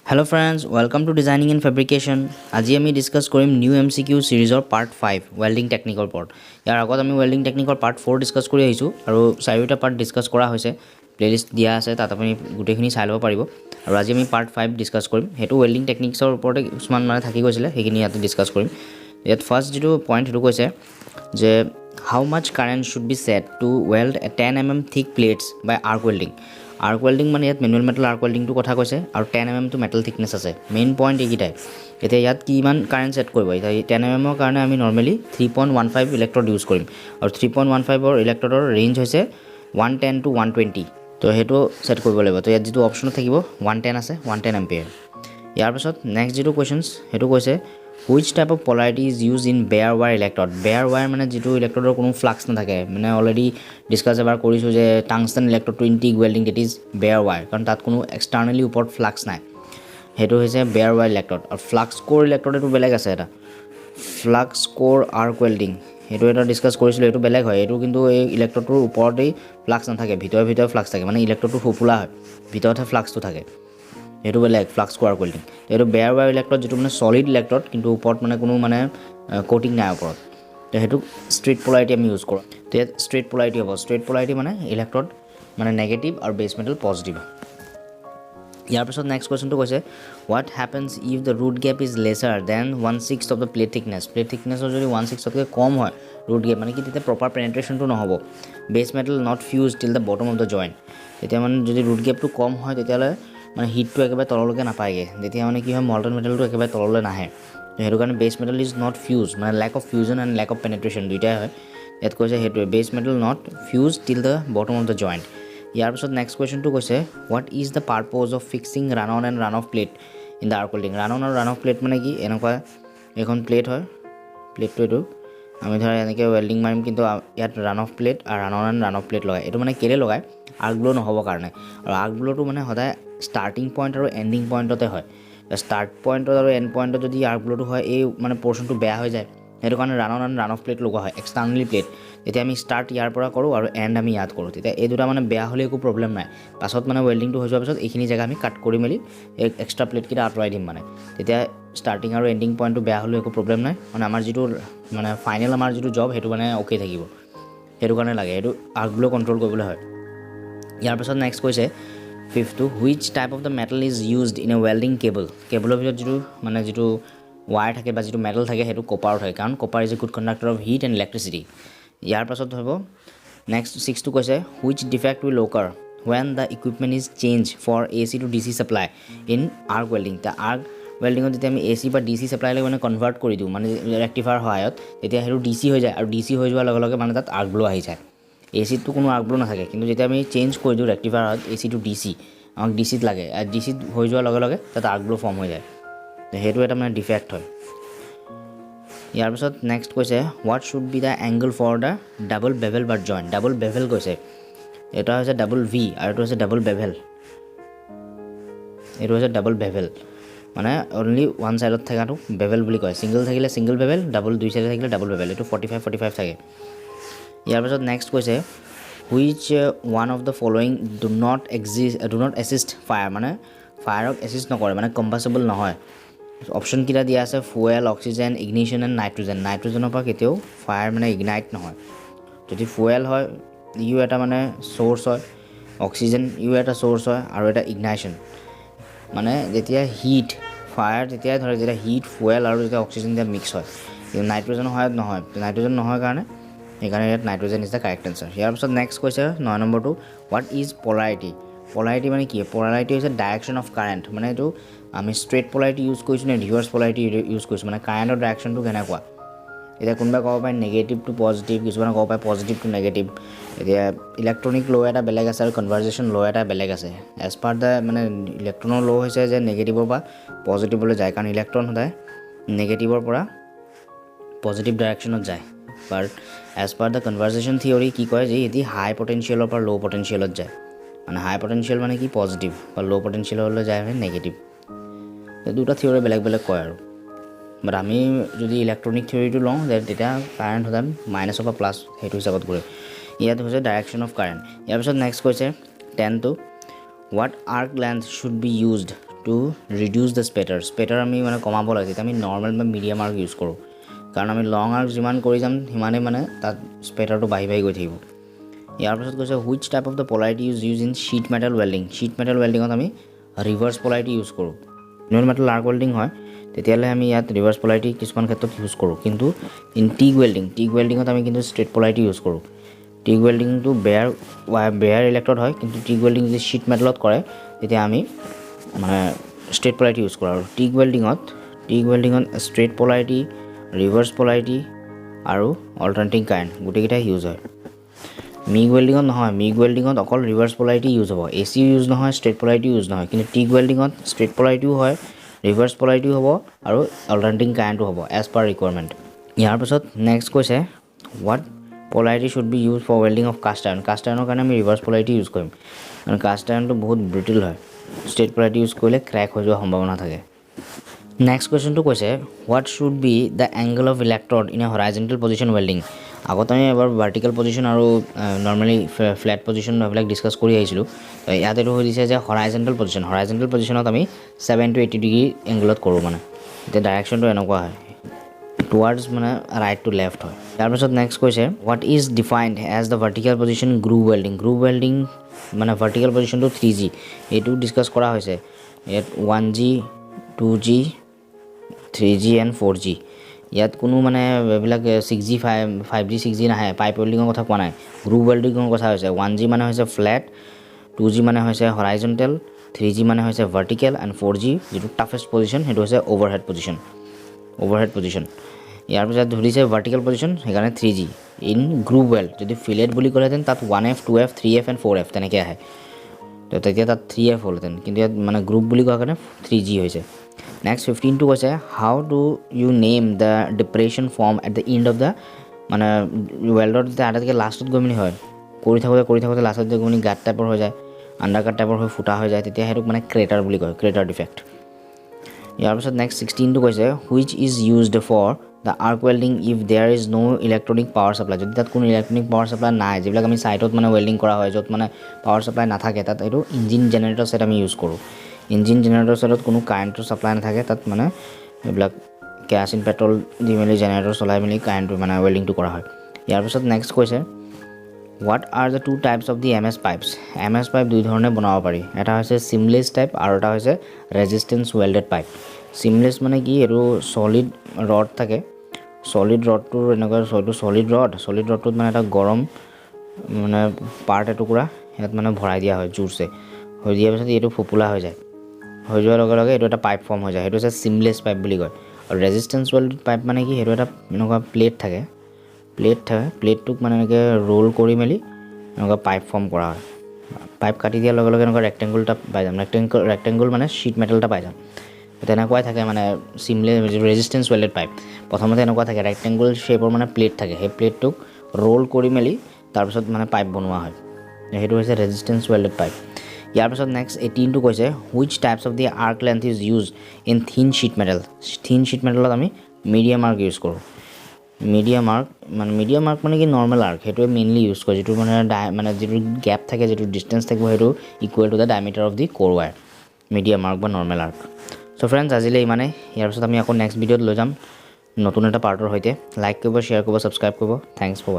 Hello friends, welcome to Designing and Fabrication. আজি আমি discuss কৰিম নিউ MCQ সিৰিজৰ পাৰ্ট 5 welding technical part. ইয়াৰ আগত আমি welding technical part 4 ডিসকাস কৰি আহিছো আৰু চাৰিটা পাৰ্ট ডিসকাস কৰা হৈছে। প্লেলিষ্ট দিয়া আছে তাত আপুনি গুটেখিনি চাই ল'ব পাৰিব। আৰু আজি আমি পাৰ্ট 5 ডিসকাস কৰিম। হেতু welding techniquesৰ ওপৰতে কিছুমান মানে থাকি গৈছিল সেইখিনি ইয়াত ডিসকাস কৰিম। ইয়াত ফাৰ্স্ট যেটো পইণ্ট হেতু কৈছে যে how much current should be set to weld a 10 mm thick plates by arc welding. Arc welding মানে ইয়াত manual metal arc welding টো কথা কৈছে আৰু 10 mm টো metal thickness আছে মেইন পইণ্ট এইকিটাই এতিয়া ইয়াত কিমান কাৰেন্ট সেট কৰিব এতিয়া 10 mm ৰ কাৰণে আমি নৰমালি 3.15 ইলেক্ট্ৰড ইউজ কৰিম আৰু 3.15 ৰ ইলেক্ট্ৰডৰ ৰেঞ্জ হৈছে 110 to 120 তো হেতু সেট কৰিব লাগিব তো ইয়াত যেটো অপচন থাকিব 110 আছে 110 এম্পিয়াৰ ইয়াৰ পাছত নেক্সট যেটো কোৱেশ্চনছ হেতু কৈছে which type of polarity is used in bare wire electrode bare wire মানে যেটো ইলেক্ট্ৰডৰ কোনো ফ্লাক্স নাথাকে মানে অলৰেডি ডিসকাস এবাৰ কৰিছো যে tungsten electrode 20 welding that is bare wire কাৰণ তাত কোনো এক্সটাৰ্নালি ওপৰত ফ্লাক্স নাই হেতু হৈছে bare wire electrode আৰু ফ্লাক্স কোৰ ইলেক্ট্ৰড এটো বেলেগ আছে এটা ফ্লাক্স কোৰ arc welding হেতু এটা ডিসকাস কৰিছিল এটো বেলেগ হয় এটো কিন্তু এই ইলেক্ট্ৰডৰ ওপৰতেই ফ্লাক্স নাথাকে ভিতৰে ফ্লাক্স থাকে মানে ইলেক্ট্ৰডটো ফুফুলা হয় ভিতৰতে ফ্লাক্সটো থাকে এটো বেলেগ ফ্লাক্স কোৰ arc welding এটো bare wire electrode যেটো মানে সলিড ইলেক্ট্ৰড কিন্তু ওপৰত মানে কোনো মানে কোটিং নাই ওপৰত তো হেতু স্ট্ৰেট পোলাৰিটি আমি ইউজ কৰো তো স্ট্ৰেট পোলাৰিটি হ'ব স্ট্ৰেট পোলাৰিটি মানে ইলেক্ট্ৰড মানে নেগেটিভ আৰু বেস মেটাল পজিটিভ ইয়াৰ পিছত নেক্সট কোৱেশ্চনটো কৈছে what happens if the root gap is lesser than 1/6 of the plate thickness যদি 1/6 তকৈ কম হয় root gap মানে কি তেতিয়া প্ৰপাৰ পেনিট্ৰেচনটো নহব base metal not fused till the bottom of the joint তেতিয়া মানে যদি root gap টো কম হয় তেতিয়ালে মানে হিটটো একেবাৰে তললৈকে নাপায়গে তেতিয়া মানে কি হয় মল্টন মেটালটো একেবাৰে তললৈ নাহে হেতু কাৰণে base metal is not fused মানে lack of fusion and lack of penetration দুইটাই হয় ইয়াত কৈছে হেতু base metal not fused till the bottom of the joint ইয়াৰ পিছত নেক্সট কোৱেশ্চনটো কৈছে what is the purpose of fixing run on and run off plate in the arc welding run on আৰু run off plate মানে কি এনেকুৱা এখন plate হয় প্লেটটো এটো আমি ধৰা এনেকৈ welding মাৰিম কিন্তু ইয়াত run off plate আৰু run on and run off plate লগায় এটো মানে কেলে লগায় arc blow নহব কাৰণে আৰু arc blow টো মানে সদায় starting point আৰু ending pointতে হয় start point আৰু end point যদি arc blow টো হয় এই মানে পোৰশনটো বেয়া হৈ যায় হেতু কাৰণে run on and run off plate লগোৱা হয় externally plate তেতিয়া আমি স্টাৰ্ট ইয়াৰ পৰা কৰো আৰু এন্ড আমি ইয়াত কৰো তেতিয়া এই দুটা মানে বেয়া হলে একো প্ৰবলেম নাই পাছত মানে ওয়েল্ডিং টো হৈ যোৱাৰ পিছত এইখিনি জায়গা আমি কাট কৰি মেলি এক এক্সট্ৰা প্লেট কিটা আঁতৰাই দিম মানে তেতিয়া স্টাৰ্টিং আৰু এন্ডিং পইণ্টটো বেয়া হলে একো প্ৰবলেম নাই মানে আমাৰ যেটো মানে ফাইনাল আমাৰ যেটো জব হেতু মানে ওকে থাকিব হেতু কাৰণে লাগে হেতু আৰ্ক ব্লো কন্ট্ৰোল কৰিবলৈ হয় ইয়াৰ পিছত নেক্সট কৈছে fifth to which type of the metal is used in a welding cable কেবলৰ ভিতৰত যেটো মানে যেটো wire থাকে বা যেটো মেটাল থাকে হেতু কপাৰ থাকে কাৰণ copper is a good conductor of heat and electricity ইয়াৰ পাছত হ'ব নেক্সট 6 টো কৈছে which defect will occur when the equipment is changed for AC to DC supply in arc welding the arc welding ত যেতিয়া আমি AC বা DC supply লৈ মানে convert কৰি দিও মানে ৰেক্টিফায়াৰ সহায়ত তেতিয়া হেতু DC হৈ যায় আৰু DC হৈ যোৱাৰ লগে লগে মানে তাত arc blow আহি যায় AC টো কোনো arc blow নাথাকে কিন্তু যেতিয়া আমি চেঞ্জ কৰি দিও ৰেক্টিফায়াৰত AC to DC আমাক DC ত লাগে আৰু DC হৈ যোৱাৰ লগে লগে তাত arc blow ফৰ্ম হৈ যায় হেতু এটা মানে ডিফেক্ট হয় ইয়াৰ পিছত নেক্সট কৈছে what should be the angle for the double bevel butt joint double bevel কৈছে এটা হৈছে double V আৰু এটা হৈছে double bevel এটো হৈছে double bevel মানে only one side ত থাকাটো bevel বুলি কয় সিঙ্গেল থাকিলে সিঙ্গেল bevel double দুই সাইডে থাকিলে double bevel এটো 45 45 থাকে ইয়াৰ পিছত নেক্সট কৈছে which one of the following do not assist fire মানে ফায়াৰক এসিস্ট নকৰে মানে কম্বাসিবল নহয় অপশন কিটা দিয়া আছে fuel oxygen ignition and nitrogen নাইট্ৰোজেনৰ পৰা কেতিয়াও ফায়াৰ মানে ইগনাইট নহয় যদি ফুয়েল হয় ইউ এটা মানে সোৰ্স হয় অক্সিজেন ইউ এটা সোৰ্স হয় আৰু এটা ইগনাইশন মানে যেতিয়া হিট ফায়াৰ যেতিয়া ধৰে যেতিয়া হিট ফুয়েল আৰু যেতিয়া অক্সিজেন দিয়া মিক্স হয় কিন্তু নাইট্ৰোজেন হয় নহয় নাইট্ৰোজেন নহয় কাৰণে এখানে ইয়াত nitrogen is the correct answer ইয়াৰ পিছত নেক্সট কৈছে 9 নম্বৰটো what is polarity polarity মানে কি polarity হৈছে ডাইৰেকশন অফ কাৰেন্ট মানে এটো আমি স্ট্ৰেট পোলাৰিটি ইউজ কৰিছো নে ৰিভাৰ্স পোলাৰিটি ইউজ কৰিছো মানে কাৰেন্টৰ ডাইৰেকশনটো কেনেকুৱা এটা কোনবা ক'ব পায় নেগেটিভ টু পজিটিভ কিছুমান ক'ব পায় পজিটিভ টু নেগেটিভ এতিয়া ইলেক্ট্ৰনিক ল এটা বেলেগ আছে আৰু কনভাৰজেশন ল এটা বেলেগ আছে এজ পাৰ দা মানে ইলেক্ট্ৰনৰ ল হৈছে যে নেগেটিভৰ পৰা পজিটিভলৈ যায় কাৰণ ইলেক্ট্ৰন সদায় নেগেটিভৰ পৰা পজিটিভ ডাইৰেকশনত যায় বাট এজ পাৰ দা কনভাৰজেশন থিওৰি কি কয় যে এটি হাই পটেনশিয়ালৰ পৰা লো পটেনশিয়ালত যায় মানে হাই পটেনশিয়াল মানে কি পজিটিভ বা লো পটেনশিয়াললৈ যায় মানে নেগেটিভ দুটা থিওৰি বেলেগ বেলেগ কয় আৰু বাট আমি যদি ইলেক্ট্ৰনিক থিওৰিটো লওঁ তেতিয়া কাৰেন্ট হদাম মাইনাস অফ প্লাস হেতু হিচাপত কৰে ইয়াত হৈছে ডাইৰেকশন অফ কাৰেন্ট ইয়াৰ পিছত নেক্সট কৈছে 10 to what arc length should be used to to reduce the spatter আমি মানে কমাব লাগে তেতিয়া আমি নৰ্মেল বা মিডিয়াম আৰ্ক ইউজ কৰোঁ কাৰণ আমি লং আৰ্ক যিমান কৰি যাম সিমানেই মানে তাত স্পেটাৰটো বাঢ়ি গৈ থাকিব ইয়াৰ পাছত কৈছে which type of the polarity use in sheet metal ৱেল্ডিঙত আমি ৰিভাৰ্ছ পলাৰিটি ইউজ কৰোঁ নন মেটেল আৰ্ক ৱেল্ডিং হয় তেতিয়াহ'লে আমি ইয়াত ৰিভাৰ্ছ পলাৰিটি কিছুমান ক্ষেত্ৰত ইউজ কৰোঁ কিন্তু ইন টিগ ৱেল্ডিঙত আমি কিন্তু ষ্ট্ৰেইট পলাৰিটি ইউজ কৰোঁ টিগ ৱেল্ডিংটো বেয়াৰ ইলেক্ট্ৰড হয় কিন্তু টিগ ৱেল্ডিং যদি শ্বীট মেটেলত কৰে তেতিয়া আমি মানে ষ্ট্ৰেইট পলাৰিটি ইউজ কৰোঁ আৰু টিগ ৱেল্ডিঙত ষ্ট্ৰেইট পলাৰিটি ৰিভাৰ্ছ পলাৰিটি আৰু অল্টাৰনেটিং কাৰেণ্ট গোটেইকেইটাই ইউজ হয় মিগ ৱেল্ডিঙত অকল ৰিভাৰ্ছ পলাৰিটি ইউজ হ'ব AC ইউজ নহয় ষ্ট্ৰেইট পলাৰিটি ইউজ নহয় কিন্তু টিগ ৱেল্ডিঙত ষ্ট্ৰেইট পলাৰিটিও হয় ৰিভাৰ্ছ পলাৰিটিও হ'ব আৰু অল্টাৰনেটিং কাৰেণ্টো হ'ব এজ পাৰ ৰিকুৱাৰমেণ্ট ইয়াৰ পাছত নেক্সট কৈছে what polarity should be use for welding of cast আইৰণৰ কাৰণে আমি ৰিভাৰ্ছ পলাৰিটি ইউজ কৰিম কাৰণ কাষ্ট আইৰণটো বহুত ব্ৰিটিল হয় ষ্ট্ৰেইট পলাৰিটি ইউজ কৰিলে ক্ৰেক হৈ যোৱাৰ সম্ভাৱনা থাকে নেক্সট কুৱেশ্যনটো কৈছে what should be the angle of electrode in a horizontal position welding আগতে আমি এবাৰ ভাৰ্টিকেল পজিশ্যন আৰু নৰ্মেলি ফ্লেট পজিশ্যন এইবিলাক ডিছকাছ কৰি আহিছিলোঁ ইয়াত এইটো হৈ দিছে যে হৰাইজেণ্টেল পজিশ্যনত আমি 7 to 80 ডিগ্ৰী এংগলত কৰোঁ মানে এতিয়া ডাইৰেকশ্যনটো এনেকুৱা হয় টুৱাৰ্ডছ মানে ৰাইট টু লেফ্ট হয় তাৰপিছত নেক্সট কৈছে what is defined as the vertical position groove welding মানে ভাৰ্টিকেল পজিশ্যনটো 3G এইটো ডিছকাছ কৰা হৈছে ইয়াত 1G 2G 3G and 4G ইয়াত কোনো মানে এইবিলাক 6G 5G 6G নাহে পাইপ ৱেল্ডিঙৰ কথা কোৱা নাই গ্ৰুভ ৱেল্ডিঙৰ কথা হৈছে 1G মানে হৈছে ফ্লেট 2G মানে হৈছে হৰাইজেণ্টেল 3G মানে হৈছে ভাৰ্টিকেল এণ্ড 4G যিটো টাফেষ্ট পজিশ্যন সেইটো হৈছে অভাৰহেড পজিশ্যন ইয়াৰ পিছত ধৰিছে ভাৰ্টিকেল পজিশ্যন সেইকাৰণে 3G ইন গ্ৰুভ ৱেল্ড যদি ফিলেট বুলি ক'লেহেঁতেন তাত 1F 2F 3F and 4F তেনেকৈ আহে তো তেতিয়া তাত 3F হ'লহেঁতেন কিন্তু ইয়াত মানে গ্ৰুপ বুলি কোৱাৰ কাৰণে 3G হৈছে নেক্সট 15টো কৈছে how do you name the depression form at the end of the মানে ৱেল্ডৰ যেতিয়া আটাইতকৈ লাষ্টত গৈ মেলি হয় কৰি থাকোঁতে লাষ্টত গৈ মেলি গাঁত টাইপৰ হৈ যায় আণ্ডাৰ কাট টাইপৰ হৈ ফুটা হৈ যায় তেতিয়া সেইটোক মানে ক্ৰেটাৰ বুলি কয় ক্ৰেটাৰ ডিফেক্ট ইয়াৰ পিছত নেক্সট 16টো কৈছে which is used for the arc welding if there is no' electronic power supply যদি তাত কোনো ইলেক্ট্ৰনিক পাৱাৰ ছাপ্লাই নাই যিবিলাক আমি ছাইটত মানে ৱেল্ডিং কৰা হয় য'ত মানে পাৱাৰ ছাপ্লাই নাথাকে তাত এইটো ইঞ্জিন জেনেৰেটৰ ছেট আমি ইউজ কৰোঁ ইঞ্জিন জেনেৰেটৰ ছেটত কোনো কাৰেণ্টৰ ছাপ্লাই নাথাকে তাত মানে এইবিলাক কেৰাচিন পেট্ৰল দি মেলি জেনেৰেটৰ চলাই মেলি কাৰেণ্টটো মানে ৱেল্ডিংটো কৰা হয় ইয়াৰ পিছত নেক্সট কৈছে what are the two types of the MS pipe দুই ধৰণে বনাব পাৰি এটা হৈছে চিমলেছ টাইপ আৰু এটা হৈছে ৰেজিষ্টেঞ্চ ৱেল্ডেড পাইপ চিমলেছ মানে কি এইটো ছলিড ৰড থাকে ছলিড ৰডটোৰ এনেকুৱা এইটো ছলিড ৰডটোত মানে এটা গৰম মানে পাৰ্ট এটুকুৰা ইয়াত মানে ভৰাই দিয়া হয় জোৰছে হৈ দিয়াৰ পিছত এইটো ফোপোলা হৈ যায় হৈ যোৱাৰ লগে লগে এইটো এটা পাইপ ফৰ্ম হৈ যায় সেইটো হৈছে চিমলেছ পাইপ বুলি কয় আৰু ৰেজিষ্টেঞ্চ ৱেল্ডেড পাইপ মানে কি সেইটো এটা এনেকুৱা প্লেটটোক মানে এনেকৈ ৰোল কৰি মেলি এনেকুৱা পাইপ ফৰ্ম কৰা হয় পাইপ কাটি দিয়াৰ লগে লগে এনেকুৱা ৰেক্টেংগুল এটা পাই যাম ৰেক্টেংগুল মানে শ্বীট মেটেল এটা পাই যাম তেনেকুৱাই থাকে মানে ৰেজিষ্টেঞ্চ ৱেল্ডেড পাইপ প্ৰথমতে এনেকুৱা থাকে ৰেক্টেংগুল শ্বেপৰ মানে প্লেট থাকে সেই প্লেটটোক ৰোল কৰি মেলি তাৰপিছত মানে পাইপ বনোৱা হয় সেইটো হৈছে ৰেজিষ্টেঞ্চ ৱেল্ডেড পাইপ ইয়াৰ পিছত নেক্সট 18টো কৈছে which types of the arc length is use in thin sheet মেটেলত আমি মিডিয়াম আৰ্ক ইউজ কৰোঁ মিডিয়াম আৰ্ক মানে কি নৰ্মেল আৰ্ক সেইটোৱে মেইনলি ইউজ কৰে যিটো মানে যিটো গেপ থাকে যিটো ডিষ্টেঞ্চ থাকিব সেইটো equal to the diameter of the ক'ৰ ৱায়াৰ মিডিয়াম আৰ্ক বা নৰ্মেল আৰ্ক চ' ফ্ৰেণ্ডছ আজিলৈ ইমানেই ইয়াৰ পিছত আমি আকৌ নেক্সট ভিডিঅ'ত লৈ যাম নতুন এটা পাৰ্টৰ সৈতে লাইক কৰিব শ্বেয়াৰ কৰিব ছাবস্ক্ৰাইব কৰিব থেংকছ ফৰ